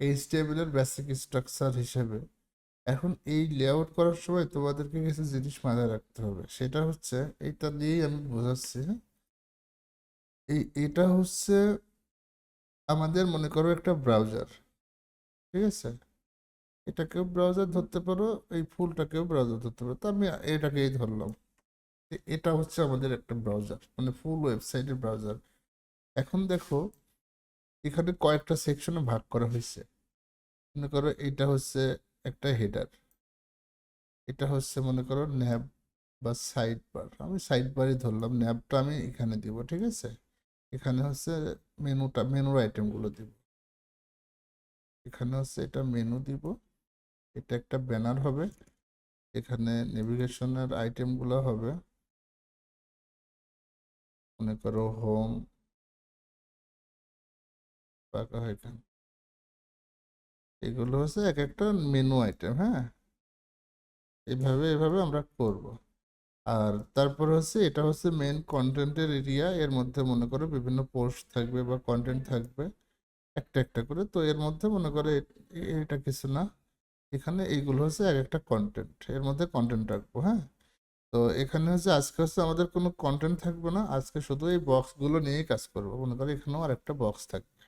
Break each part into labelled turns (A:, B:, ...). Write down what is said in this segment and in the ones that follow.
A: HTML এর basic structure হিসেবে এখন এই লেআউট করার সময় তোমাদেরকে কিছু জিনিস মাথায় রাখতে হবে। সেটা হচ্ছে, এইটা দিয়েই আমি বোঝাচ্ছি, হ্যাঁ। এটা হচ্ছে আমাদের, মনে করো, একটা ব্রাউজার, ঠিক আছে? এটাকেও ব্রাউজার ধরতে পারো, এই ফুলটাকেও ব্রাউজার ধরতে পারো। তো আমি এটাকেই ধরলাম। এটা হচ্ছে আমাদের একটা ব্রাউজার, মানে ফুল ওয়েবসাইটের ব্রাউজার। এখন দেখো, এখানে কয়েকটা সেকশনে ভাগ করা হয়েছে। মনে করো এটা হচ্ছে একটা হেডার, এটা হচ্ছে মনে করো ন্যাব বা সাইড বার। আমি সাইড বারই ধরলাম, ন্যাবটা আমি এখানে দিব, ঠিক আছে? এখানে হচ্ছে মেনুর আইটেমগুলো দিব। এখানে হচ্ছে এটা মেনু দিব, এটা একটা ব্যানার হবে, এখানে নেভিগেশনের আইটেমগুলো হবে, মনে করো হোম, পাকা এখানে, এগুলো হচ্ছে এক একটা মেনু আইটেম, হ্যাঁ। এভাবে এভাবে আমরা করব। আর তারপর হচ্ছে এটা হচ্ছে মেন কন্টেন্টের এরিয়া। এর মধ্যে মনে করো বিভিন্ন পোস্ট থাকবে বা কন্টেন্ট থাকবে একটা একটা করে। তো এর মধ্যে মনে করো এটা কিছু না, এখানে এইগুলো হচ্ছে এক একটা কন্টেন্ট, এর মধ্যে কন্টেন্ট রাখবো, হ্যাঁ। তো এখানে হচ্ছে আজকে হচ্ছে আমাদের কোনো কন্টেন্ট থাকবে না, আজকে শুধু এই বক্সগুলো নিয়েই কাজ করবো। মনে করো এখানেও আর একটা বক্স থাকবে,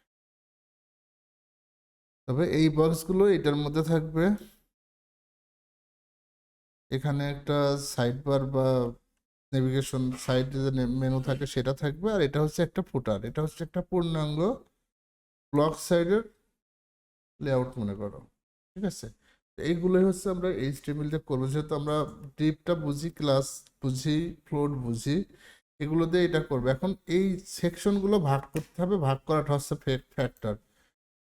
A: তবে এই বক্সগুলো এটার মধ্যে থাকবে। এখানে একটা সাইড বার বা নেভিগেশন সাইডে যে মেনু থাকে সেটা থাকবে। আর এটা হচ্ছে একটা ফুটার, এটা হচ্ছে একটা পূর্ণাঙ্গ ব্লক সাইডের লেআউট, মনে করো, ঠিক আছে? তো এইগুলোই হচ্ছে আমরা এইচটিএমএল দিয়ে করবো, যেহেতু আমরা ডিপটা বুঝি, ক্লাস বুঝি, ফ্লোট বুঝি, এগুলো দিয়ে এটা করবো। এখন এই সেকশনগুলো ভাগ করতে হবে, ভাগ করাটা হচ্ছে ফ্যাক্টর।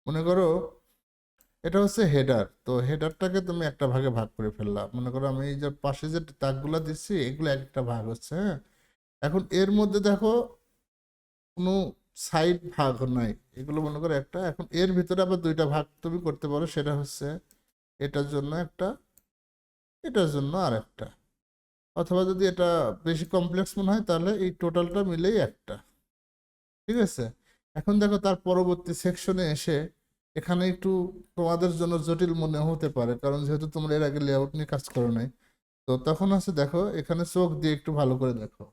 A: মনে করো এটা হচ্ছে হেডার, তো হেডারটাকে তুমি একটা ভাগে ভাগ করে ফেললাম। মনে করো আমি এই যে পাশে যে তাকগুলো দিচ্ছি এগুলো একটা ভাগ হচ্ছে, হ্যাঁ। এখন এর মধ্যে দেখো কোনো সাইড ভাগ নাই, এগুলো মনে করো একটা। এখন এর ভিতরে আবার দুইটা ভাগ তুমি করতে পারো, সেটা হচ্ছে এটার জন্য একটা, এটার জন্য আর একটা। অথবা যদি এটা বেশি কমপ্লেক্স মনে হয় তাহলে এই টোটালটা মিলেই একটা, ঠিক আছে? এখন দেখো তার পরবর্তী সেকশনে এসে এখানে একটু তোমাদের জন্য জটিল মনে হতে পারে, কারণ যেহেতু তোমরা এর আগে লেআউট নিয়ে কাজ করো নাই। তো তখন আছে, দেখো এখানে চোখ দিয়ে একটু ভালো করে দেখো,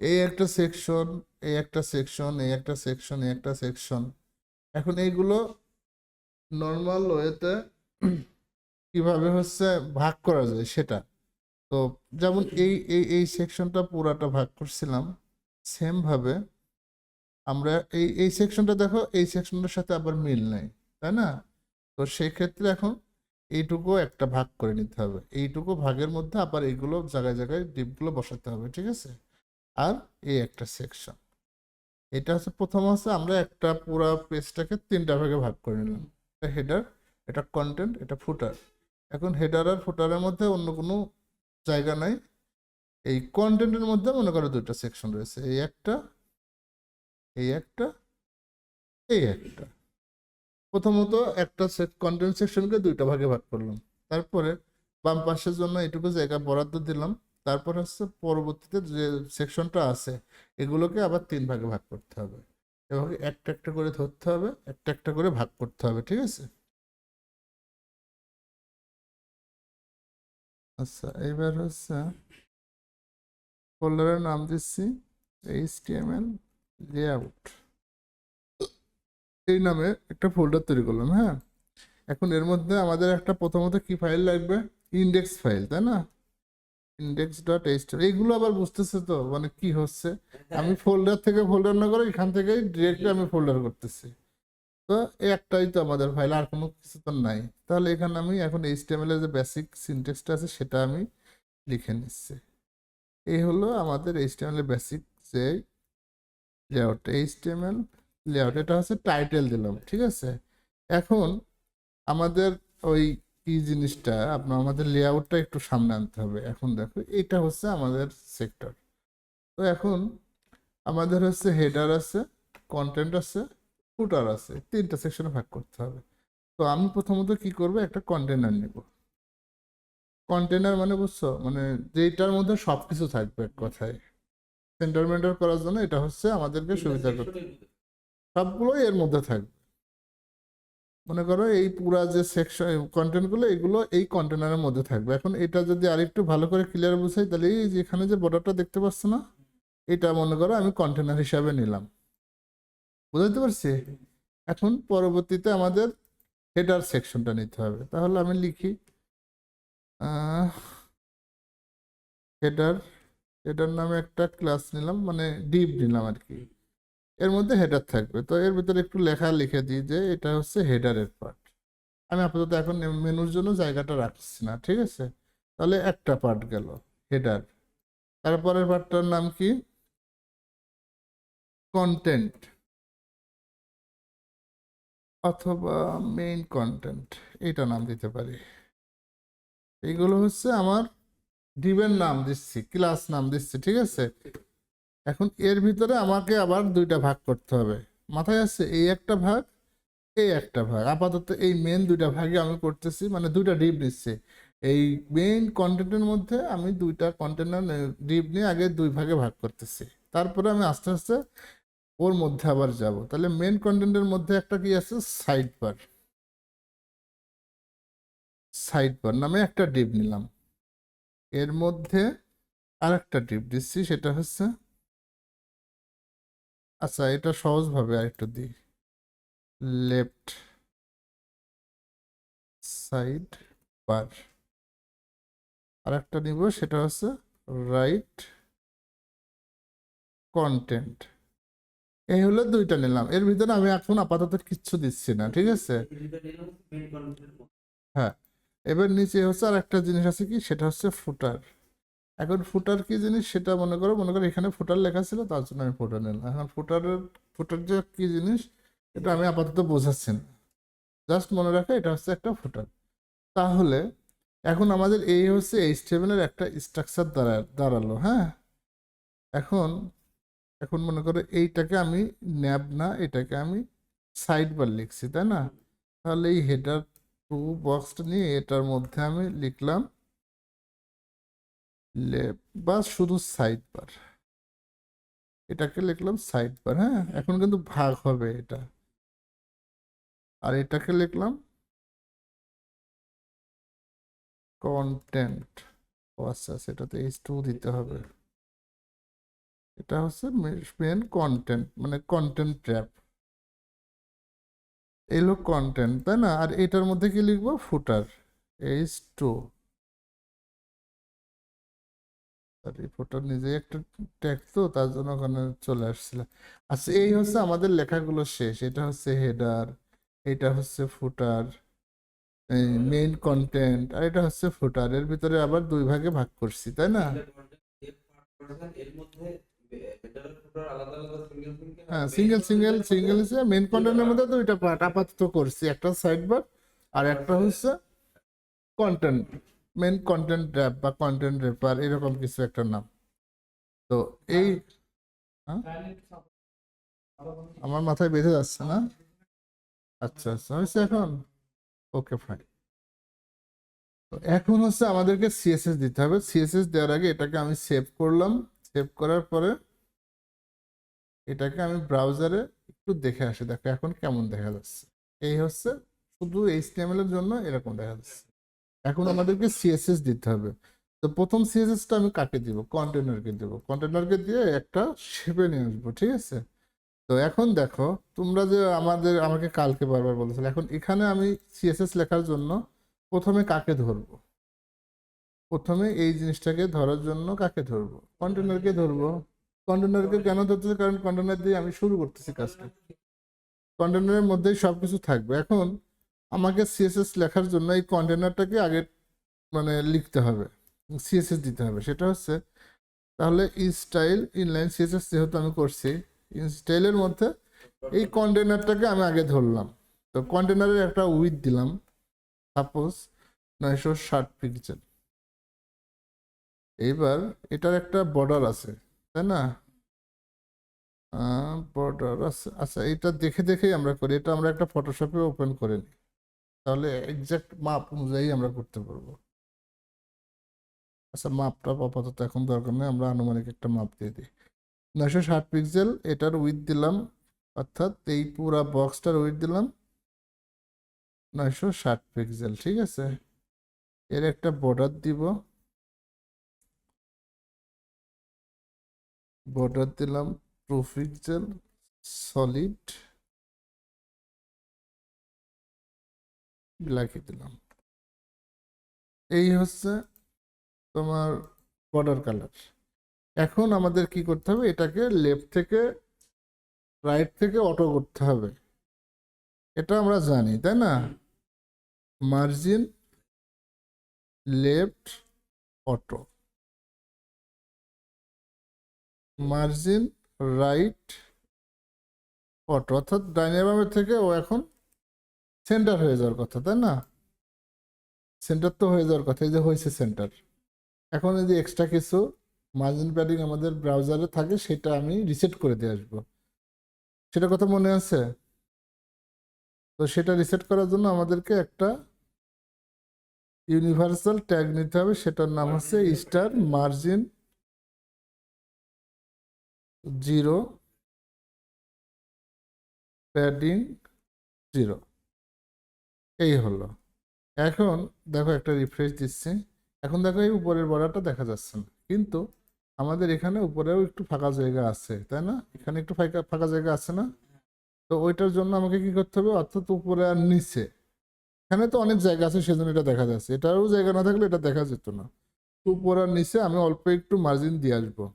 A: এই একটা সেকশন, এই একটা সেকশন, এই একটা সেকশন, এই একটা সেকশন। এখন এইগুলো নর্মাল ওয়েতে কিভাবে হচ্ছে ভাগ করা যায় সেটা। তো যেমন এই সেকশনটা পুরাটা ভাগ করছিলাম, সেম ভাবে আমরা এই সেকশনটা দেখো, এই সেকশনটার সাথে আবার মিল নাই, তাই না? তো সেই ক্ষেত্রে এখন এইটুকু একটা ভাগ করে নিতে হবে, এইটুকু ভাগের মধ্যে আবার এইগুলো জায়গায় জায়গায় ডিপগুলো বসাতে হবে, ঠিক আছে? আর এই একটা সেকশন, এটা হচ্ছে প্রথম হচ্ছে আমরা একটা পুরো পেজটাকে তিনটা ভাগে ভাগ করে নিলাম। এটা হেডার, এটা কন্টেন্ট, এটা ফুটার। এখন হেডার আর ফুটারের মধ্যে অন্য কোনো জায়গা নাই। এই কন্টেন্টের মধ্যে মনে করো দুইটা সেকশন রয়েছে, এই একটা, এই একটা, এই একটা। প্রথমত একটা কন্টেন্ট সেকশনকে দুইটা ভাগে ভাগ করলাম, তারপরে বাম পাশের জন্য এটুকু জায়গা বরাদ্দ দিলাম। তারপর হচ্ছে পরবর্তীতে যে সেকশনটা আছে এগুলোকে আবার তিন ভাগে ভাগ করতে হবে, এভাবে একটা একটা করে ধরতে হবে, একটা একটা করে ভাগ করতে হবে, ঠিক আছে? আচ্ছা, এইবার হচ্ছে ফোল্ডারের নাম দিচ্ছি HTML লেআউট, এই নামে একটা ফোল্ডার তৈরি করলাম, হ্যাঁ। এখন এর মধ্যে আমাদের একটা প্রথমত কি ফাইল লাগবে, ইন্ডেক্স ফাইল, তাই না? index.html, এইগুলো আবার বুঝতেছে তো মানে কি হচ্ছে। আমি ফোল্ডার থেকে ফোল্ডার না করে এখান থেকে ডিরেক্টলি আমি ফোল্ডার করতেছি। তো এই একটাই তো আমাদের ফাইল, আর কোনো কিছু তো নাই। তাহলে এখানে আমি এখন HTML এর যে বেসিক সিনট্যাক্সটা আছে সেটা আমি লিখে নিচ্ছি। এই হলো আমাদের HTML এর বেসিক যে লেআউট, HTML লেআউট। এটা হচ্ছে টাইটেল দিলাম, ঠিক আছে? এখন আমাদের ওই কি জিনিসটা, আপনার আমাদের লেআউটটা একটু সামনে আনতে হবে। এখন দেখো এটা হচ্ছে আমাদের সেক্টর। তো এখন আমাদের হচ্ছে হেডার আছে, কন্টেন্ট আছে, ফুটার আছে, তিনটা সেকশনে ভাগ করতে হবে। তো আমি প্রথমত কি করব, একটা কন্টেনার নেব। কন্টেনার মানে বুঝছো, মানে যেটার মধ্যে সবকিছু থাকবে এক কথায়। সেন্টার মেন্টার করার জন্য এটা হচ্ছে আমাদেরকে সুবিধা করতে, সবগুলোই এর মধ্যে থাকবে। মনে করো এই পুরা যে সেকশন কন্টেন্টগুলো এগুলো এই কন্টেনারের মধ্যে থাকবে। এখন এটা যদি আরেকটু ভালো করে ক্লিয়ার বুঝাই, তাহলে এই যে এখানে যে বর্ডারটা দেখতে পাচ্ছ না, এটা মনে করো আমি কন্টেনার হিসাবে নিলাম। বুঝতে পারছি? এখন পরবর্তীতে আমাদের হেডার সেকশনটা নিতে হবে। তাহলে আমি লিখি হেডার, হেডার নামে একটা ক্লাস নিলাম, মানে ডিভ নিলাম আর কি। এর মধ্যে হেডার থাকবে। তো এর ভিতরে একটু লেখা লিখে দিই যে এটা হচ্ছে হেডারের পার্ট। আমি আপাতত এখন মেনুর জন্য জায়গাটা রাখছি না, ঠিক আছে? তাহলে একটা পার্ট গেল হেডার। তারপরের পার্টটার নাম কি? কন্টেন্ট অথবা মেইন কন্টেন্ট, এটা নাম দিতে পারি। এইগুলো হচ্ছে আমার ডিভের নাম দিচ্ছি, ক্লাস নাম দিচ্ছি, ঠিক আছে? এখন এর ভিতরে আমাকে আবার দুইটা ভাগ করতে হবে। মাথায় আছে? এই একটা ভাগ, এই একটা ভাগ। আপাতত এই মেন দুইটা ভাগে আমি করতেছি, মানে দুইটা ডিপ নিচ্ছি। এই মেইন কন্টেন্টের মধ্যে আমি দুইটা কন্টেনার ডিপ নিয়ে আগে দুই ভাগে ভাগ করতেছি। তারপরে আমি আস্তে আস্তে ওর মধ্যে আবার যাব। তাহলে মেন কন্টেন্টের মধ্যে একটা কি আছে? Side bar. সাইড বার নামে একটা ডিপ নিলাম। এর মধ্যে আর একটা ডিপ দিচ্ছি, সেটা হচ্ছে, আচ্ছা এটা সহজভাবে আরেকটু দিই, লেফট সাইড বার। আর একটা নিব, সেটা হচ্ছে রাইট কন্টেন্ট। এই হলো দুইটা নিলাম। এর ভিতরে আমি এখন আপাতত কিচ্ছু দিচ্ছি না, ঠিক আছে? হ্যাঁ, এবার নিচে হচ্ছে আর একটা জিনিস আছে কি, সেটা হচ্ছে ফুটার। এখন ফুটার কি জিনিস সেটা মনে করো এখানে ফুটার লেখা ছিল, তার জন্য আমি ফুটার নিলাম। এখন ফুটার যে কি জিনিস এটা আমি আপাতত বোঝাচ্ছি না, জাস্ট মনে রাখো এটা হচ্ছে একটা ফুটার। তাহলে এখন আমাদের এই হচ্ছে HTML এর একটা স্ট্রাকচার দাঁড়ালো। হ্যাঁ, এখন এখন মনে করো এইটাকে আমি ন্যাব না, এটাকে আমি সাইড বার লিখছি, তাই না? তাহলে এই হেডার টু বক্সটা নিয়ে এটার মধ্যে আমি লিখলাম বা শুধু সাইড বার, এটাকে লিখলাম সাইড বার। হ্যাঁ, এখন কিন্তু ভাগ হবে এটা, আর এটাকে লিখলাম কন্টেন্ট। আচ্ছা, সেটাতে H2 দিতে হবে। এটা হচ্ছে মেন কন্টেন্ট, মানে কন্টেন্ট ট্র্যাপ। এই হলো কন্টেন্ট, তাই না? আর এটার মধ্যে কি লিখবো? ফুটার, H2। আর এই ফুটার নিজেই একটা ট্যাগ, তো তার জন্য ওখানে চলে আসছিল। আচ্ছা, এই হচ্ছে আমাদের লেখাগুলো শেষ। এটা হচ্ছে হেডার, এটা হচ্ছে ফুটার, মেইন কন্টেন্ট, আর এটা হচ্ছে ফুটার। এর ভিতরে আবার দুই ভাগে ভাগ করছি, তাই না? হ্যাঁ, সিঙ্গেল হিসেবে মেইন কন্টেন্টের মধ্যে দুইটা পার্ট আপাতত করছি, একটা সাইড বার আর একটা হচ্ছে কন্টেন্ট, মেইন কন্টেন্ট র্যাপ বা কন্টেন্ট রেপার, এরকম কিছু একটা নাম। তো এই, হ্যাঁ, আমার মাথায় বেঁধে যাচ্ছে না? আচ্ছা আচ্ছা, হয়েছে এখন? Okay fine. তো এখন হচ্ছে আমাদেরকে সিএসএস দিতে হবে। সিএসএস দেওয়ার আগে এটাকে আমি সেভ করলাম। সেভ করার পরে এটাকে আমি ব্রাউজারে একটু দেখে আসি, দেখো এখন কেমন দেখা যাচ্ছে। এই হচ্ছে শুধু HTML এর জন্য এরকম দেখা যাচ্ছে। এখন আমাদেরকে সিএসএস দিতে হবে। তো প্রথম সিএসএসটা আমি কাকে দিব? কন্টেনারকে দেবো। কন্টেনারকে দিয়ে একটা শেপে নিয়ে আসবো, ঠিক আছে? তো এখন দেখো, তোমরা যে আমাকে কালকে বারবার বলেছিলে, এখন এখানে আমি সিএসএস লেখার জন্য প্রথমে কাকে ধরবো? প্রথমে এই জিনিসটাকে ধরার জন্য কাকে ধরবো? কন্টেনারকে ধরবো। কন্টেনারকে কেন ধরতেছে? কারণ কন্টেনার দিয়ে আমি শুরু করতেছি কাজটা। কন্টেনারের মধ্যেই সবকিছু থাকবে। এখন আমাকে সিএসএস লেখার জন্য এই কন্টেনারটাকে আগে মানে লিখতে হবে, সিএসএস দিতে হবে। সেটা হচ্ছে, তাহলে স্টাইল ইনলাইন সিএসএস যেহেতু আমি করছি, স্টাইলের মধ্যে এই কন্টেনারটাকে আমি আগে ধরলাম। তো কন্টেনারের একটা উইথ দিলাম, সাপোজ 960 পিক্সেল। এইবার এটার একটা বর্ডার আছে, তাই না? বর্ডার আছে। আচ্ছা, এটা দেখে দেখেই আমরা করি। এটা আমরা একটা ফটোশপে ওপেন করে নিই, তাহলে এক্সাক্ট মাপ অনুযায়ী আমরা করতে পারবো। আচ্ছা, মাপটা আপাতত এখন দরকার নেই, আমরা আনুমানিক একটা মাপ দিয়ে দিই। 960 পিক্সেল এটার উইথ দিলাম, অর্থাৎ এই পুরা বক্সটার উইথ দিলাম 960 পিক্সেল, ঠিক আছে। এর একটা বর্ডার দিব, বর্ডার দিলাম 2 পিক্সেল সলিড, লাগিয়ে দিলাম। এই হচ্ছে তোমার বর্ডার কালার। এখন আমাদের কি করতে হবে, এটাকে লেফট থেকে রাইট থেকে অটো করতে হবে, এটা আমরা জানি তাই না। Margin left auto, margin right auto, অর্থাৎ ডাইনে বামের থেকে ও এখন সেন্টার হয়ে যাওয়ার কথা তাই না। সেন্টার তো হয়ে যাওয়ার কথা, এই যে হয়েছে সেন্টার। এখন এই যে এক্সট্রা কিছু মার্জিন প্যাডিং আমাদের ব্রাউজারে থাকে সেটা আমি রিসেট করে দিয়ে আসবো, সেটা কথা মনে আছে। তো সেটা রিসেট করার জন্য আমাদেরকে একটা ইউনিভার্সাল ট্যাগ নিতে হবে, সেটার নাম হচ্ছে স্টার মার্জিন 0 প্যাডিং 0। এই হলো। এখন দেখো একটা রিফ্রেশ দিচ্ছি, এখন দেখো এই উপরের বর্ডারটা দেখা যাচ্ছে না, কিন্তু আমাদের এখানে উপরেও একটু ফাঁকা জায়গা আছে তাই না, এখানে একটু ফাঁকা ফাঁকা জায়গা আছে না। তো ওইটার জন্য আমাকে কি করতে হবে, অর্থাৎ উপরে আর নিচে, এখানে তো অনেক জায়গা আছে সেজন্য এটা দেখা যাচ্ছে, এটারও জায়গা না থাকলে এটা দেখা যেত না। উপর আর নিচে আমি অল্প একটু মার্জিন দিয়ে আসবো।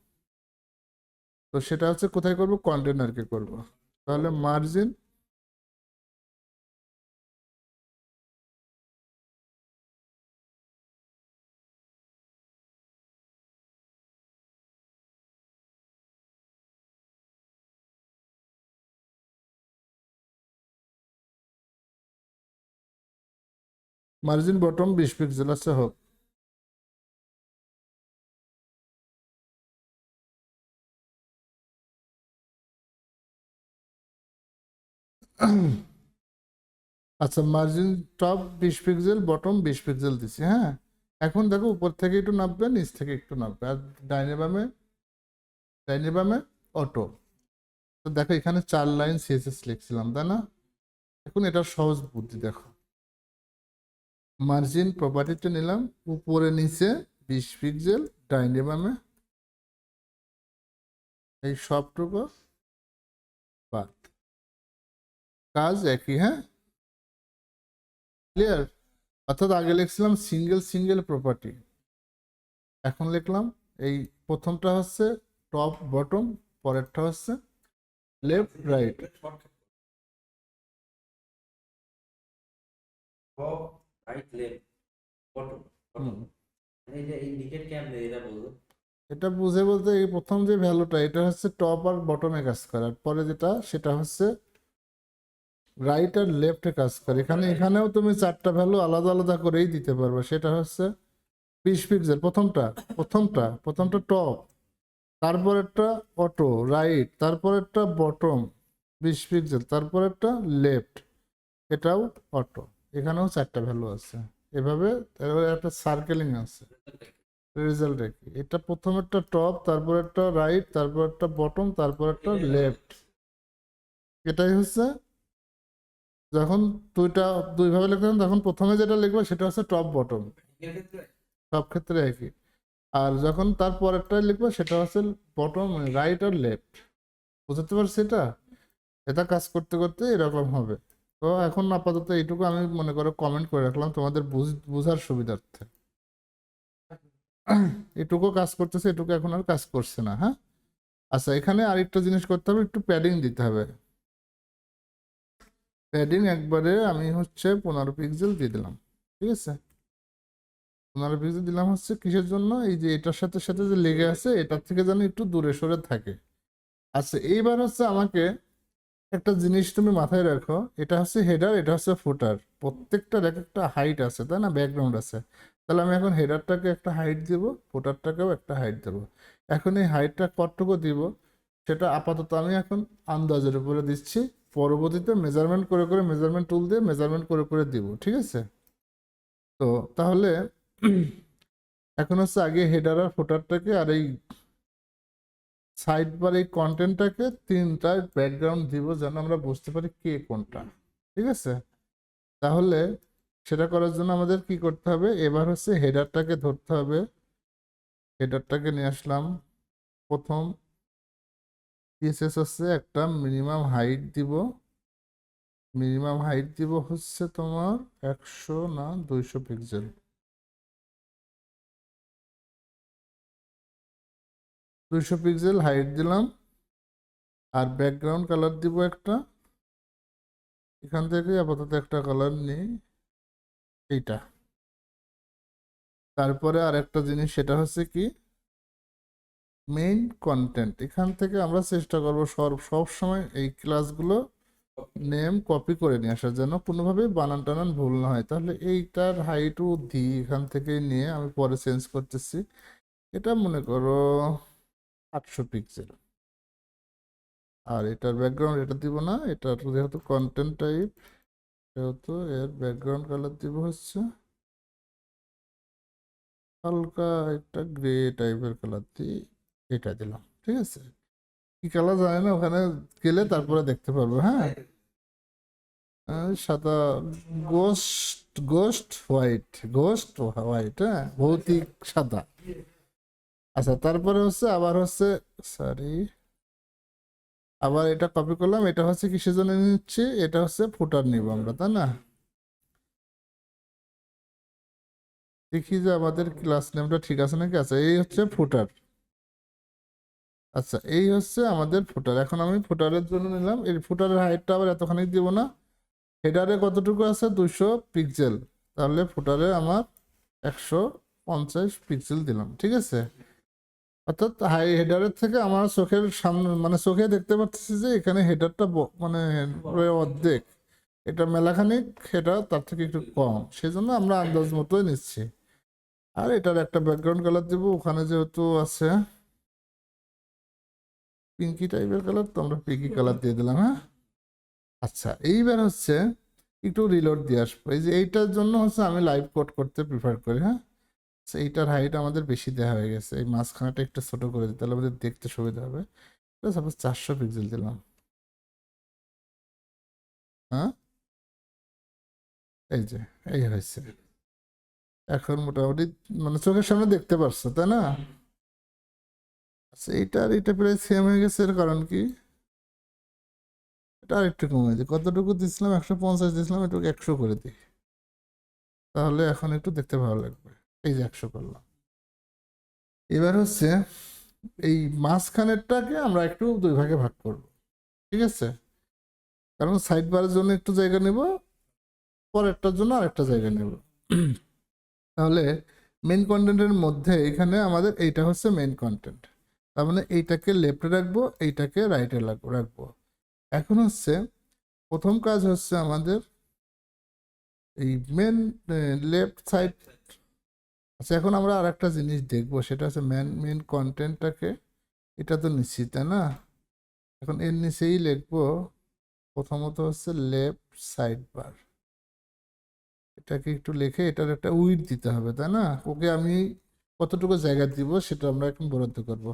A: তো সেটা হচ্ছে কোথায় করব, কন্টেনারকে করব। তাহলে মার্জিন মার্জিন বটম 20 পিক্সেল আছে হোক। আচ্ছা, margin top 20 pixel, bottom 20 pixel দিছি, হ্যাঁ। এখন দেখো উপর থেকে একটু নামবে, নিচ থেকে একটু নামবে, আর ডাইনে বামে, ডাইনে বামে অটো। তো দেখো এখানে 4 লাইন সিএসএস লিখছিলাম তাই না। এখন এটার সহজ বুদ্ধি দেখো, মার্জিন প্রপার্টিটা নিলাম, উপরে নিচে 20 পিক্সেল, ডাইনে বামে এই সবটুকু বাদ, কাজ একই, হ্যাঁ ক্লিয়ার। অর্থাৎ আগে লিখছিলাম সিঙ্গেল সিঙ্গেল প্রপার্টি, এখন লিখলাম এই প্রথমটা হচ্ছে টপ বটম, পরেরটা হচ্ছে left right.
B: Right left bottom bottom, এই যে ইন্ডিকেট কেমনে এটা বলুন।
A: এটা বুঝে বলতে এই প্রথম যে ভ্যালুটা এটা হচ্ছে টপ আর বটমে কাজ করে, আর পরে যেটা সেটা হচ্ছে রাইট আর লেফটে কাজ করে। এখানেও তুমি 4টা ভ্যালু আলাদা আলাদা করেই দিতে পারবে, সেটা হচ্ছে 20 পিক্সেল প্রথমটা টপ, তারপরেরটা অটো রাইট, তারপরেরটা বটম 20 পিক্সেল, তারপরেরটা লেফট, এটাও অটো। এখানেও 4টা ভ্যালু আছে, এভাবে একটা সার্কেলিং আছে। রেজাল্ট কি, এটা প্রথমেরটা টপ, তারপরেরটা রাইট, তারপরেরটা বটম, তারপরেরটা লেফট। এটাই হচ্ছে যখন দুইভাবে লিখবেন, তখন প্রথমে যেটা লিখবে সেটা হচ্ছে টপ বটম, সব ক্ষেত্রে একই। আর যখন তারপরেরটা লিখবে সেটা হচ্ছে বটম রাইট আর লেফট। বুঝতে পারছি এটা, এটা কাজ করতে করতে এরকম হবে। তো এখন আপাতত এইটুকু আমি মনে করো কমেন্ট করে রাখলাম তোমাদের বুঝার সুবিধার্থে। এটুকু কাজ করতেছে, এটুকু এখন আর কাজ করছে না, হ্যাঁ। আচ্ছা, এখানে আরেকটা জিনিস করতে হবে, একটু প্যাডিং দিতে হবে। প্যাডিং একবারে আমি হচ্ছে 15 পিক্সেল দিয়ে দিলাম, ঠিক আছে। 15 পিক্সেল দিলাম হচ্ছে কিসের জন্য, এই যে এটার সাথে সাথে যে লেগে আছে এটার থেকে যেন একটু দূরে সরে থাকে। আচ্ছা, এইবার হচ্ছে আমাকে একটা জিনিস তুমি মাথায় রাখো, এটা হচ্ছে হেডার, এটা হচ্ছে ফুটার, প্রত্যেকটার এক একটা হাইট আছে তাই না, ব্যাকগ্রাউন্ড আছে। তাহলে আমি এখন হেডারটাকে একটা হাইট দিব, ফুটারটাকেও একটা হাইট দেবো। এখন এই হাইটটা কতটুকু দিব সেটা আপাতত আমি এখন আন্দাজের উপরে দিচ্ছি, পরবর্তীতে মেজারমেন্ট করে করে, মেজারমেন্ট টুল দিয়ে মেজারমেন্ট করে করে দিব, ঠিক আছে। তো তাহলে এখন হচ্ছে আগে হেডার আর ফুটারটাকে আর এই সাইড বার এই কন্টেন্টটাকে 3টা ব্যাকগ্রাউন্ড দিব, যেন আমরা বুঝতে পারি কে কোনটা, ঠিক আছে। তাহলে সেটা করার জন্য আমাদের কি করতে হবে, এবার হচ্ছে হেডারটাকে ধরতে হবে। হেডারটাকে নিয়ে আসলাম। প্রথম পিএসএস হচ্ছে একটা মিনিমাম হাইট দিব। মিনিমাম হাইট দিব হচ্ছে তোমার 100 না 200 পিক্সেল। 200 পিক্সেল হাইট দিলাম। আর ব্যাকগ্রাউন্ড কালার দিব একটা। এখান থেকে আপাতত একটা কালার নিই, এইটা। তারপরে আর একটা জিনিস, সেটা হচ্ছে কি মেইন কন্টেন্ট। এখান থেকে আমরা চেষ্টা করব সব সময় এই ক্লাসগুলো নেম কপি করে নিয়ে আসার জন্য, কোনোভাবে বানান টানান ভুল না হয়। তাহলে এইটার হাইটও দিই এখান থেকে নিয়ে, আমি পরে চেঞ্জ করতেছি। এটা মনে করো 800 পিক্সেল। আর এটার ব্যাকগ্রাউন্ড এটা দিব না, এটার যেহেতু কন্টেন্ট টাইপ, সেহেতু এর ব্যাকগ্রাউন্ড কালার দিব হচ্ছে হালকা একটা গ্রে টাইপের কালার দিয়ে এটা দিলাম। ঠিক আছে, কি কালার জানি না, ওখানে গেলে তারপরে দেখতে পারবো। হ্যাঁ, সাদা, ghost ghost white, ghost white, হ্যাঁ, ভৌতিক সাদা। আচ্ছা, তারপরে হচ্ছে আবার হচ্ছে, সরি, আবার এটা কপি করলাম। এটা হচ্ছে কিসের জন্য নিচ্ছি, এটা হচ্ছে ফুটার নিব আমরা, তাই না? দেখি যে আমাদের ক্লাস নেমটা ঠিক আছে নাকি। আচ্ছা, এই হচ্ছে ফুটার। আচ্ছা, এই হচ্ছে আমাদের ফুটার। এখন আমি ফুটারের জন্য নিলাম। এই ফুটারের হাইটটা আবার এতখানি দিব না। হেডারে কতটুকু আছে, 200 পিক্সেল। তাহলে ফুটারে আমার 150 পিক্সেল দিলাম। ঠিক আছে, অর্থাৎ হাই হেডারের থেকে আমার চোখের সামনে, মানে চোখে দেখতে পাচ্ছি যে এখানে হেডারটা মানে প্রায় অর্ধেক, এটা মেলাখানিক হেডার তার থেকে একটু কম, সেজন্য আমরা আন্দাজ মতোই নিচ্ছি। আর এটার একটা ব্যাকগ্রাউন্ড কালার দিব, ওখানে যেহেতু আছে পিঙ্কি টাইপের কালার, তো আমরা পিঙ্কি কালার দিয়ে দিলাম। হ্যাঁ, আচ্ছা, এইবার হচ্ছে একটু রিলোড দিয়ে আসবো। এই যে এইটার জন্য হচ্ছে আমি লাইভ কোড করতে প্রিফার করি। হ্যাঁ, আচ্ছা, এইটার হাইট আমাদের বেশি দেওয়া হয়ে গেছে, এই মাঝখানেটা একটু ছোট করে দিই, তাহলে আমাদের দেখতে সুবিধা হবে। সাপোজ 400 পিক্সেল দিলাম। হ্যাঁ, এই যে এই হয়েছে। এখন মোটামুটি মানে চোখের সামনে দেখতে পারছো, তাই না? আচ্ছা, এইটা আর এটা প্রায় সেম হয়ে গেছে। এর কারণ কি, এটা আর একটু কমে দিই। কতটুকু দিয়েছিলাম, 150 দিয়েছিলাম, একটু 100 করে দিই, তাহলে এখন একটু দেখতে ভালো লাগবে। এই যে 100 করলাম। এবার হচ্ছে এই মাঝখানেরটাকে আমরা একটু দুই ভাগে ভাগ করব। ঠিক আছে, কারণ সাইড বারের জন্য একটু জায়গা নেব, পরেরটার জন্য আরেকটা জায়গা নেব। তাহলে মেন কন্টেন্টের মধ্যে এখানে আমাদের এইটা হচ্ছে মেন কন্টেন্ট। তার মানে এইটাকে লেফটে রাখবো, এইটাকে রাইটে রাখবো। এখন হচ্ছে প্রথম কাজ হচ্ছে আমাদের এই মেন লেফট সাইড। আচ্ছা, এখন আমরা আর একটা জিনিস দেখবো, সেটা হচ্ছে মেন কন্টেন্টটাকে, এটা তো নিশ্চিত, তাই না? এখন এর নিচেই লিখবো প্রথমত হচ্ছে লেফট সাইড বার। এটাকে একটু লিখে এটার একটা উইডথ দিতে হবে, তাই না? ওকে আমি কতটুকু জায়গা দিব সেটা আমরা এখন বরাদ্দ করব।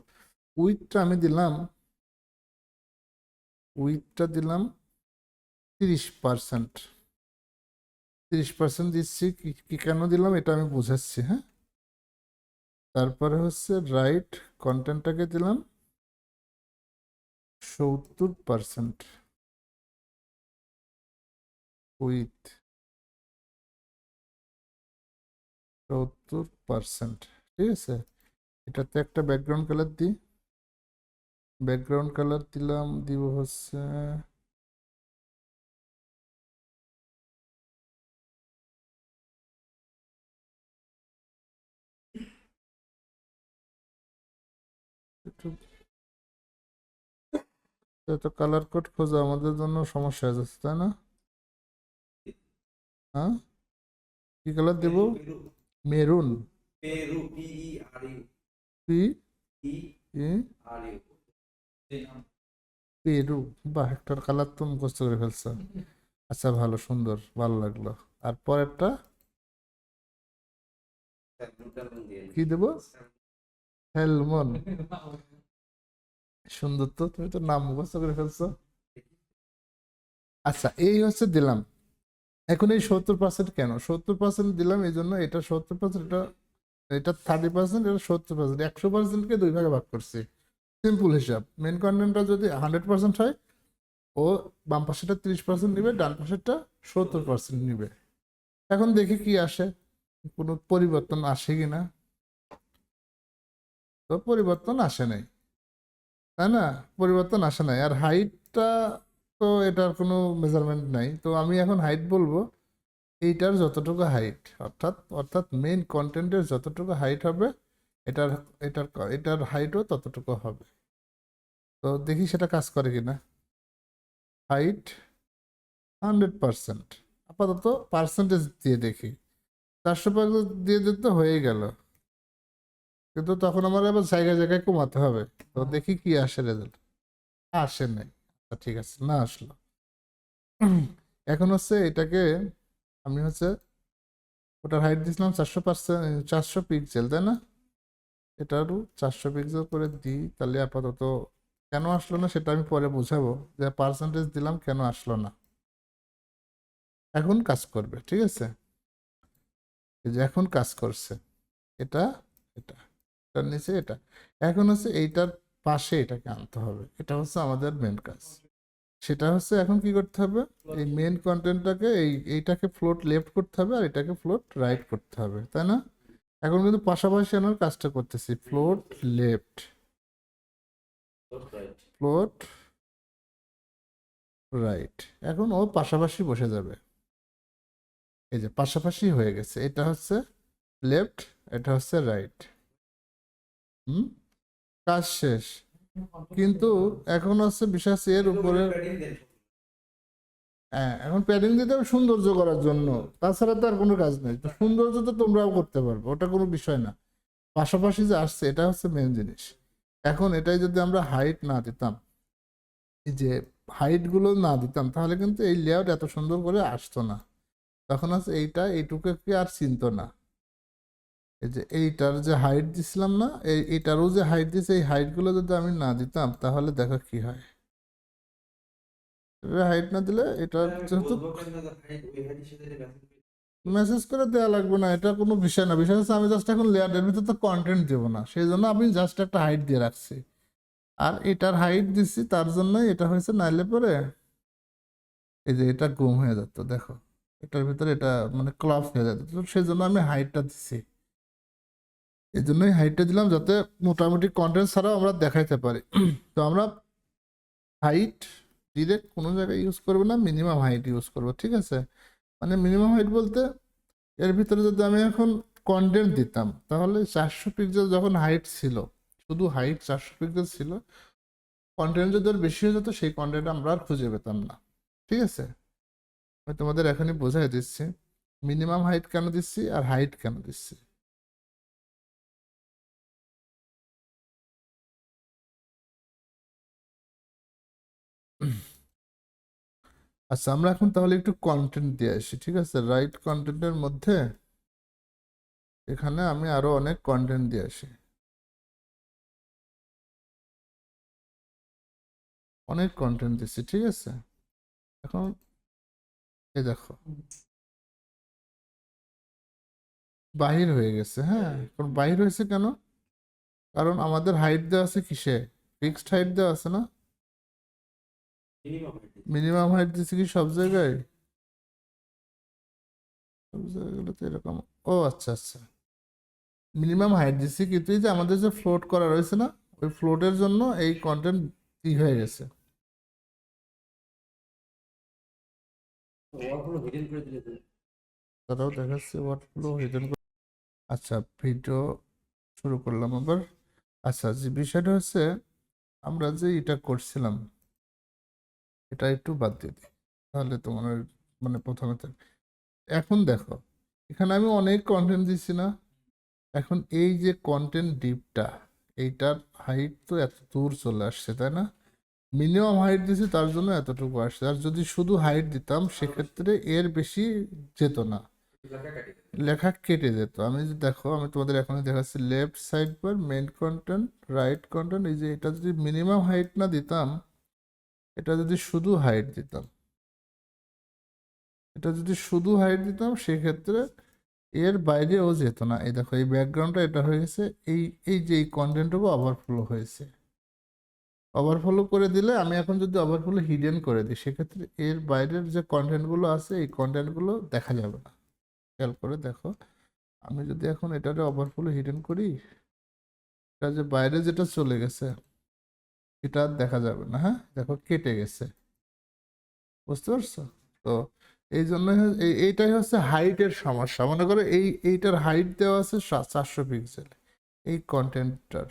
A: উইডথটা আমি দিলাম, উইডথটা দিলাম 30%। 30% দিচ্ছি, কি কেন দিলাম এটা আমি বুঝাচ্ছি। হ্যাঁ, তারপরে হচ্ছে রাইট কন্টেন্টটাকে দিলাম 70% উইথ 70%। ঠিক আছে, এটাতে একটা ব্যাকগ্রাউন্ড কালার দিই। ব্যাকগ্রাউন্ড কালার দিলাম, দিব হচ্ছে একটু, তো কালার কোড খোঁজা আমাদের জন্য সমস্যা হয়ে যাচ্ছে, তাই না? হ্যাঁ, কি কালার দেব?
B: Peru
A: maroon.
B: Peru PERU
A: P E
B: PERU
A: Peru. বাহ, একটার কালার তো মুখস্থ করে ফেলছো। আচ্ছা, ভালো, সুন্দর, ভালো লাগলো। আর পরেরটা কি দেব? হেলমন। সুন্দর, তো তুমি তো নাম মুখস্থ করে ফেলছো। আচ্ছা, এই হচ্ছে দিলাম। এখন এই 70% কেন 70% দিলাম এই জন্য, এটা 70%, এটা এটা 30%, এটা 70%, 100%কে 2 ভাগে ভাগ করছি। সিম্পল হিসাব। মেন কন্টেন্টটা যদি 100% হয়, ও বাম পাশেটা 30% নিবে, ডান পাশেরটা 70% নিবে। এখন দেখি কি আসে, কোনো পরিবর্তন আসে কিনা। তো পরিবর্তন আসে নাই, তাই না? পরিবর্তন আসে নাই। আর হাইটটা তো এটার কোনো মেজারমেন্ট নাই, তো আমি এখন হাইট বলবো এইটার যতটুকু হাইট, অর্থাৎ অর্থাৎ মেইন কন্টেন্টের যতটুকু হাইট হবে, এটার এটার এটার হাইটও ততটুকু হবে। তো দেখি সেটা কাজ করে কিনা। হাইট 100%, আপাতত পার্সেন্টেজ দিয়ে দেখি। 400% দিয়ে দিতে হয়ে গেল, কিন্তু তখন আমার আবার জায়গায় জায়গায় কমাতে হবে। তো দেখি কি আসে রেজাল্ট। আসে নাই, আচ্ছা ঠিক আছে, না আসলো। এখন হচ্ছে এটাকে আমি হচ্ছে ওটার হাইট দিয়েছিলাম 400 পিক্সেল, তাই না? এটারও 400 পিক্সেল করে দিই, তাহলে আপাতত কেন আসলো না সেটা আমি পরে বুঝাবো, যে পার্সেন্টেজ দিলাম কেন আসলো না। এখন কাজ করবে, ঠিক আছে? এই যে এখন কাজ করছে, এটা এটা এটার নিচে এটা। এখন হচ্ছে এইটার পাশে এটাকে আনতে হবে, এটা হচ্ছে আমাদের মেন কাজ। সেটা হচ্ছে এখন কি করতে হবে, এই মেন কন্টেন্টটাকে এইটাকে ফ্লোট লেফট করতে হবে, আর এটাকে ফ্লোট রাইট করতে হবে, তাই না? এখন কিন্তু পাশাপাশি আনার কাজটা করতেছি, float left,
B: right.
A: Float right. এখন ও পাশাপাশি বসে যাবে, এই যে পাশাপাশি হয়ে গেছে। এটা হচ্ছে লেফট, এটা হচ্ছে রাইট। হুম, কাজ শেষ। কিন্তু এখন হচ্ছে বিষয় হচ্ছে এর উপরে, হ্যাঁ এখন প্যাডিং দিতে হবে সৌন্দর্য করার জন্য, তাছাড়া তো আর কোনো কাজ নেই। তো সৌন্দর্য তো তোমরাও করতে পারবে, ওটা কোনো বিষয় না। পাশাপাশি যে আসছে এটা হচ্ছে মেন জিনিস। এখন এটাই যদি আমরা হাইট না দিতাম, এই যে হাইট গুলো না দিতাম, তাহলে কিন্তু এই লেআউট এত সুন্দর করে আসতো না। তখন আছে এইটা এইটুকুকে আর চিনতো না। এই যে এইটার যে হাইট দিছিলাম না, এইটারও যে হাইট দিছে, এই হাইট গুলো যদি আমি না দিতাম, তাহলে দেখো কি হয়। হাইট না দিলে এটা যেহেতু মেসেজ করে দেওয়া লাগবে না, এটা কোনো বিষয় না। বিষয় হচ্ছে আমি জাস্ট এখন লেয়ারের ভিতরে তো কন্টেন্ট দেবো না, সেই জন্য আমি জাস্ট একটা হাইট দিয়ে রাখছি। আর এটার হাইট দিচ্ছি তার জন্যই এটা হয়েছে, নাইলে পরে এই যে এটা গুম হয়ে যেত, দেখো এটার ভিতরে এটা মানে ক্লফ হয়ে যেত। তো সেই জন্য আমি হাইটটা দিচ্ছি, এই জন্যই হাইটটা দিলাম, যাতে মোটামুটি কন্টেন্ট ছাড়াও আমরা দেখাইতে পারি। তো আমরা হাইট ডিরেক্ট কোনো জায়গায় ইউজ করবো না, মিনিমাম হাইট ইউজ করবো, ঠিক আছে? মানে মিনিমাম হাইট বলতে এর ভিতরে যদি আমি এখন কন্টেন্ট দিতাম, তাহলে 400 পিক্সেল যখন হাইট ছিল, শুধু হাইট 400 পিক্সেল ছিল, কন্টেন্ট যদি আর বেশি হয়ে যেত, সেই কন্টেন্ট আমরা আর খুঁজে পেতাম না, ঠিক আছে? আমি তোমাদের এখনই বোঝাই দিচ্ছি মিনিমাম হাইট কেন দিচ্ছি আর হাইট কেন দিচ্ছি। আচ্ছা, আমরা এখন তাহলে একটু কন্টেন্ট দিয়ে আসি, ঠিক আছে? রাইট কন্টেন্টের মধ্যে এখানে আমি আরো অনেক কন্টেন্ট দিয়ে আসি, অনেক কন্টেন্ট দিচ্ছি, ঠিক আছে? এখন এই দেখো বাহির হয়ে গেছে। হ্যাঁ, এখন বাহির হয়েছে কেন? কারণ আমাদের হাইট দেওয়া আছে কিসে, ফিক্সড হাইট দেওয়া আছে না? মিনিমাম হাইট দিচ্ছে কি সব জায়গায়? সব জায়গাগুলোতে এরকম। ও আচ্ছা আচ্ছা, মিনিমাম হাইট দিচ্ছি, কিন্তু এই যে আমাদের যে ফ্লোট করা রয়েছে না, ওই ফ্লোটের জন্য এই কন্টেন্ট ই হয়ে গেছে। তারাও দেখাচ্ছে ওয়ার্ডগুলো হিডেন। আচ্ছা, ভিডিও শুরু করলাম আবার। আচ্ছা, যে বিষয়টা হচ্ছে আমরা যে এটা করছিলাম, এটা একটু বাদ দিয়ে দিই, তাহলে তোমার মানে প্রথমে এখন দেখো এখানে আমি অনেক কন্টেন্ট দিচ্ছি না। এখন এই যে কন্টেন্ট ডিপটা, এইটার হাইট তো এত দূর চলে আসছে, তাই না? মিনিমাম হাইট দিছি তার জন্য এতটুকু আসছে, আর যদি শুধু হাইট দিতাম সেক্ষেত্রে এর বেশি যেত না, লেখা কেটে যেত। আমি যে দেখো, আমি তোমাদের এখনই দেখাচ্ছি, left side bar main content, right content. এই যে এটা যদি মিনিমাম হাইট না দিতাম, এটা যদি শুধু হাইট দিতাম, এটা যদি শুধু হাইট দিতাম সেক্ষেত্রে এর বাইরে ও যেত না। এই দেখো এই ব্যাকগ্রাউন্ডটা এটা হয়ে গেছে, এই এই যে এই কন্টেন্টটুকু ওভারফ্লো হয়েছে। ওভারফ্লো করে দিলে আমি এখন যদি ওভারফ্লো হিডেন করে দিই সেক্ষেত্রে এর বাইরের যে কন্টেন্টগুলো আছে এই কন্টেন্টগুলো দেখা যাবে না। খেয়াল করে দেখো, আমি যদি এখন এটারে ওভারফ্লো হিডেন করি, এটা যে বাইরে যেটা চলে গেছে এটা আর দেখা যাবে না। হ্যাঁ দেখো কেটে গেছে, বুঝতে পারছো? তো এই জন্য এইটাই হচ্ছে হাইটের সমস্যা। মনে করো এইটার হাইট দেওয়া আছে 400 পিক্সেল এই কন্টেন্টটার।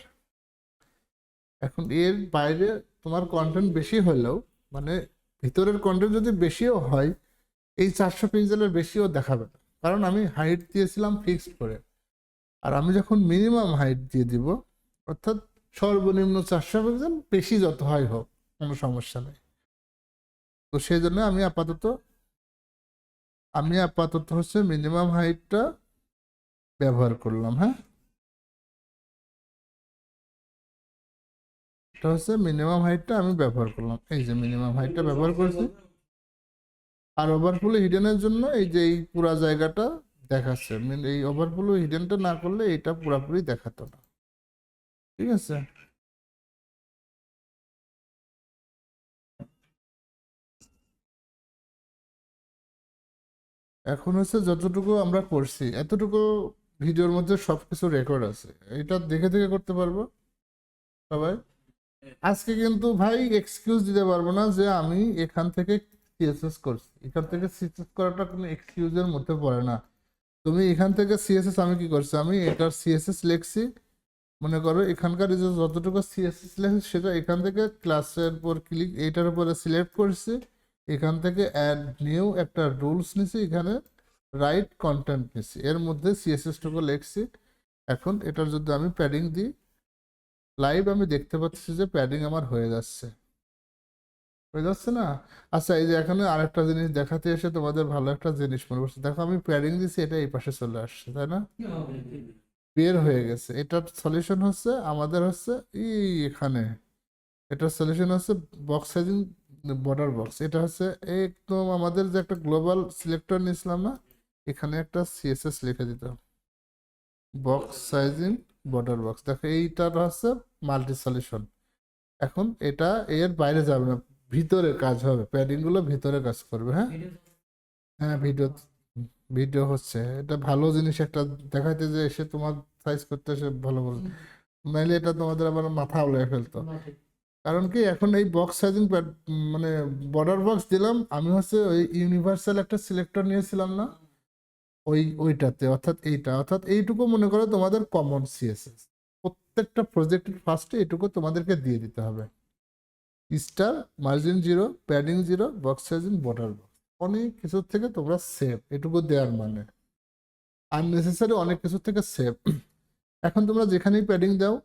A: এখন এর বাইরে তোমার কন্টেন্ট বেশি হলেও, মানে ভিতরের কন্টেন্ট যদি বেশিও হয়, এই 400 পিক্সেলের বেশিও দেখাবে না, কারণ আমি হাইট দিয়েছিলাম ফিক্সড করে। আর আমি যখন মিনিমাম হাইট দিয়ে দিব, অর্থাৎ সর্বনিম্ন 400 পিক্সেল, বেশি যত হয় হোক কোনো সমস্যা নেই। তো সেই জন্য আমি আপাতত হচ্ছে মিনিমাম হাইটটা ব্যবহার করলাম। হ্যাঁ, এটা হচ্ছে মিনিমাম হাইটটা আমি ব্যবহার করলাম, এই যে মিনিমাম হাইটটা ব্যবহার করেছি। আর ওভারফ্লো হিডেনের জন্য এই যে এই পুরা জায়গাটা দেখাচ্ছে, এই ওভারফ্লো হিডেনটা না করলে এটা পুরাপুরি দেখাতো না। ঠিক আছে, এখন হচ্ছে যতটুকু আমরা করছি এতটুকু ভিডিওর মধ্যে সবকিছু রেকর্ড আছে, এটা দেখে দেখে করতে পারবো সবাই। আজকে কিন্তু ভাই এক্সকিউজ দিতে পারবো না যে আমি এখান থেকে সিএসএস করছি। এখান থেকে সিএসএস করাটা কোনো এক্সকিউজের মধ্যে পড়ে না। তুমি এখান থেকে সিএসএস, আমি কি করছি, আমি এটার সিএসএস লিখছি। মনে করো এখানকার এই যে যতটুকু সিএসএস লেখছি সেটা এখান থেকে ক্লাসের উপর ক্লিক, এইটার উপরে সিলেক্ট করছি, এখান থেকে অ্যাড নিউ একটা রুলস নিছি, এখানে রাইট কন্টেন্ট নিছি, এর মধ্যে সিএসএস টুকু লিখছি। এখন এটার যদি আমি প্যাডিং দিই, লাইভ আমি দেখতে পাচ্ছি যে প্যাডিং আমার হয়ে যাচ্ছে, হয়ে যাচ্ছে না? আচ্ছা, এই যে এখানে আরেকটা জিনিস দেখাতে এসে তোমাদের ভালো একটা জিনিস মনে পড়ছে। দেখো আমি প্যাডিং দিছি, এটা এই পাশে চলে আসছে, তাই না? বের হয়ে গেছে। এটার সলিউশন হচ্ছে আমাদের হচ্ছে এখানে, এটার সলিউশন হচ্ছে বক্স সাইজিং বর্ডার বক্স। এটা হচ্ছে একদম আমাদের যে একটা গ্লোবাল সিলেক্টর নিয়েছিলাম না, এখানে একটা সিএসএস লিখে দিতাম, বক্স সাইজিং বর্ডার বক্স। দেখো এইটার হচ্ছে মাল্টি সলিউশন। এখন এটা এর বাইরে যাবে না, ভিতরে কাজ হবে, প্যাডিং গুলো ভিতরে কাজ করবে। হ্যাঁ হ্যাঁ, ভিডিও ভিডিও হচ্ছে, এটা ভালো জিনিস একটা দেখাইতে যে এসে তোমার সাইজ করতে এসে ভালো বলে, নাইলে এটা তোমাদের আবার মাথা উড়ে ফেলতো। কারণ কি এখন এই বক্স সাইজিং মানে বর্ডার বক্স দিলাম আমি হচ্ছে ওই ইউনিভার্সাল একটা সিলেক্টর নিয়েছিলাম না, ওইটাতে, অর্থাৎ এইটুকু মনে করো তোমাদের কমন সিএসএস। প্রত্যেকটা প্রজেক্টের ফার্স্টে এইটুকু তোমাদেরকে দিয়ে দিতে হবে, star, margin 0, padding 0, box sizing border box. অনেক কিছুর থেকে তোমরা সেভ, এটুকু দেওয়ার মানে আননেসেসারি অনেক কিছুর থেকে সেভ। এখন তোমরা যেখানেই প্যাডিং দাও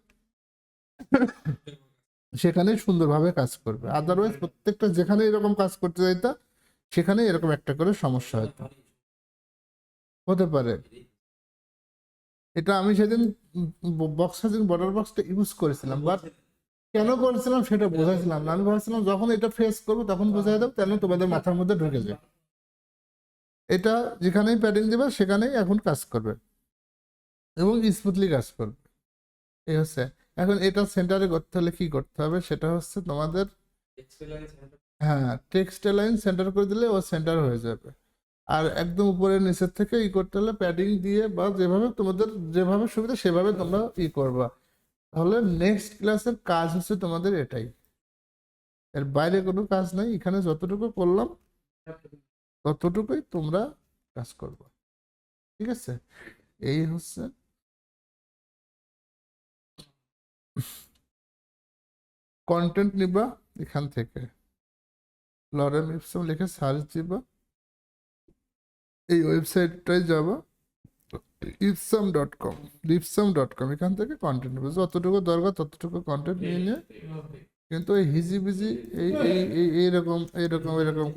A: সেখানেই সুন্দরভাবে কাজ করবে। আদারওয়াইজ প্রত্যেকটা যেখানে এরকম কাজ করতে যাইতা সেখানে এরকম একটা করে সমস্যা হতে পারে। এটা আমি সেদিন বক্স সাইজিং বর্ডার বক্সটা ইউজ করেছিলাম, বাট কেন করেছিলাম সেটা বোঝাইছিলাম না। আমি ভাবছিলাম যখন এটা ফেস করবো তখন বোঝাই দেবো, কেন তোমাদের মাথার মধ্যে ঢুকে যায়। এটা যেখানেই প্যাডিং দেবে সেখানেই এখন কাজ করবে এবং স্মুথলি কাজ করবে। এই হচ্ছে, এখন এটা সেন্টারে করতে হলে কি করতে হবে সেটা হচ্ছে তোমাদের, হ্যাঁ, টেক্সট লাইন সেন্টার করে দিলে ও সেন্টার হয়ে যাবে। আর একদম উপরে নিচের থেকে করতে হলে প্যাডিং দিয়ে বা যেভাবে তোমাদের যেভাবে সুবিধা সেভাবে তোমরা করবা। তাহলে নেক্সট ক্লাসের কাজ হচ্ছে তোমাদের এটাই, এর বাইরে কোনো কাজ নাই। এখানে যতটুকু করলাম ততটুকুই তোমরা কাজ করবে। ঠিক আছে, এই হচ্ছে কন্টেন্ট নিবা এখান থেকে, লরেম ইপসম লিখে সার্চ দিবা, এই ওয়েবসাইটটাই যাবা, ipsum.com, এখান থেকে কন্টেন্ট নেবে, যতটুকু দরকার ততটুকু কন্টেন্ট নিয়ে নিয়ে। কিন্তু এই হিজিবিজি এইরকম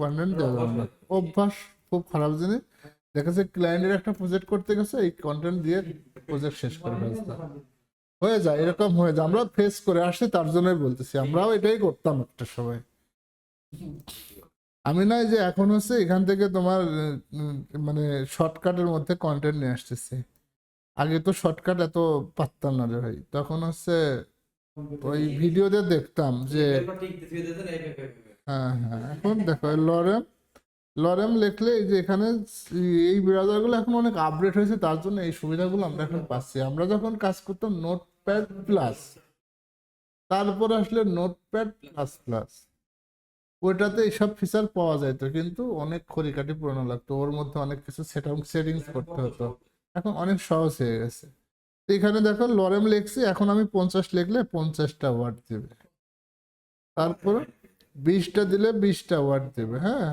A: কন্টেন্ট দেওয়া যাবে না। অভ্যাস খুব খারাপ জিনিস। দেখা যাচ্ছে ক্লায়েন্টের একটা প্রজেক্ট করতে গেছে, এই কন্টেন্ট দিয়ে প্রজেক্ট শেষ করে ফেলতে হয়ে যায়, এরকম হয়ে যায়। আমরা ফেস করে আসছি, তার জন্যই বলতেছি, আমরাও এটাই করতাম একটা সময়। আমি নাই যে এখন হচ্ছে এখান থেকে তোমার মানে শর্টকাটের মধ্যে কন্টেন্ট নিয়ে আসতেছি। আগে তো শর্টকাট এত পারতাম না রে ভাই, তখন হচ্ছে ওই ভিডিওতে দেখতাম যে হ্যাঁ হ্যাঁ। এখন দেখো লরেম লরেম লিখলে এই যে এখানে এই ব্রাউজারগুলো এখন অনেক আপডেট হয়েছে, তার জন্য এই সুবিধাগুলো আমরা এখন পাচ্ছি। আমরা যখন কাজ করতাম নোটপ্যাড প্লাস, তারপর আসলে নোটপ্যাড প্লাস প্লাস, ওইটাতে এইসব ফিচার পাওয়া যাইতো কিন্তু অনেক খড়িকাঠি পুরানো লাগতো, ওর মধ্যে অনেক কিছু সেটিংস করতে হতো। এখন অনেক সহজ হয়ে গেছে। তো এখানে দেখো লরেম লিখছি, এখন আমি 50 লিখলে 50টা ওয়ার্ড দেবে, তারপর 20টা দিলে 20টা ওয়ার্ড দেবে। হ্যাঁ,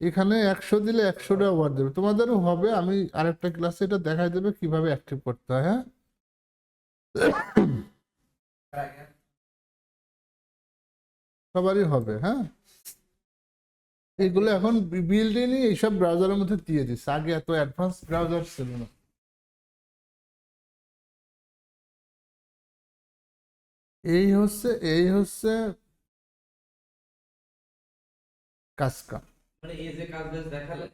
A: এখানে 100 দিলে 100টা ওয়ার্ড দেবে। তোমাদেরও হবে, আমি আরেকটা ক্লাসে এটা দেখাই দেবে কিভাবে অ্যাক্টিভ করতে হয়। হ্যাঁ, সবারই হবে। হ্যাঁ, এগুলো এখন বিল্ড ইনই এইসব ব্রাউজারের মধ্যে দিয়ে দিচ্ছে, আগে এত অ্যাডভান্স ব্রাউজার ছিল না। এই হচ্ছে কাজকা।
B: মানে এই যে কাজ বাজ দেখালেন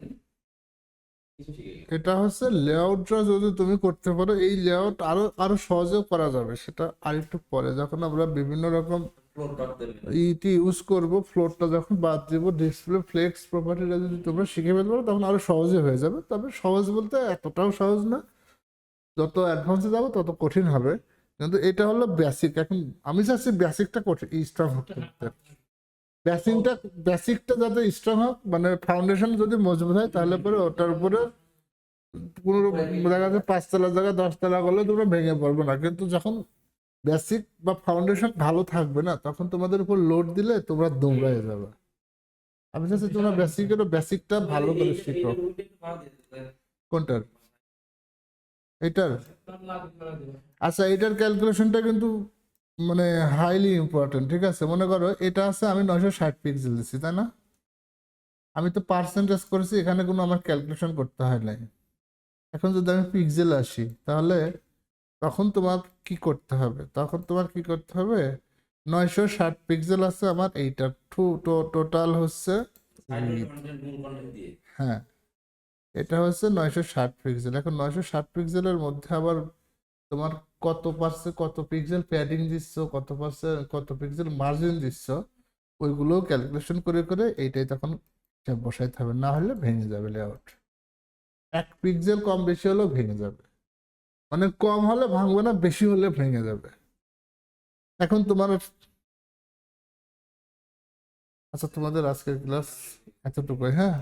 B: কিছু শিখে গেলাম।
A: এটা হচ্ছে লেআউটটা যদি তুমি করতে পারো, এই লেআউট আরো আরো সহজেও করা যাবে, সেটা আরেকটু পরে যখন আমরা বিভিন্ন রকম
B: ফ্লোর ডট দেবেন।
A: ইটি ইউজ করব, ফ্লোরটা যখন বাদ দিব, ডিসপ্লে ফ্লেক্স প্রপার্টিটা যদি তোমরা শিখে ফেলতে পারো তখন আরো সহজে হয়ে যাবে। তবে সহজ বলতে এতটাও সহজ না, যত অ্যাডভান্সে যাবো তত কঠিন হবে। কিন্তু এটা হলো বেসিক। এখন আমি চাচ্ছি বেসিকটা কঠিন স্ট্রং করতে। বেসিকটা যাতে স্ট্রং হোক, মানে ফাউন্ডেশন যদি মজবুত হয় তাহলে পরে ওটার উপরে কোনো দেখা যাচ্ছে 5 তলার জায়গায় 10 তলা করলে তোমরা ভেঙে পড়বে না। কিন্তু যখন বেসিক বা ফাউন্ডেশন ভালো থাকবে না, তখন তোমাদের উপর লোড দিলে তোমরা দৌড়ায় যাবে। আমি চাচ্ছি তোমরা বেসিকটা ভালো করে শিখো। কোনটার? এটার? আচ্ছা, এটার ক্যালকুলেশনটা কিন্তু মানে হাইলি ইম্পর্টেন্ট। ঠিক আছে, মনে করো এটা আছে, আমি 960 পিক্সেল দিচ্ছি, তাই না? আমি তো পার্সেন্টেজ করেছি, এখানে কোনো আমার ক্যালকুলেশন করতে হয় নাই। এখন যদি আমি পিক্সেল আসি, তাহলে তখন তোমার কি করতে হবে? 960 পিক্সেল আছে আমার, এইটা টোটাল হচ্ছে হ্যাঁ, এটা হচ্ছে 960 পিক্সেল। এখন 960 পিক্সেলের মধ্যে আবার তোমার কত পিক্সেল প্যাডিং দিচ্ছ, কত পিক্সেল মার্জিন দিচ্ছ, ওইগুলো ক্যালকুলেশন করে করে এইটাই তখন হিসাব বসাইতে হবে, না হলে ভেঙে যাবে লেআউট। 1 পিক্সেল কম বেশি হলেও ভেঙে যাবে, মানে কম হলে ভাঙবে না, বেশি হলে ভেঙে যাবে। এখন তোমার আচ্ছা, তোমাদের আজকের ক্লাস এতটুকুই। হ্যাঁ।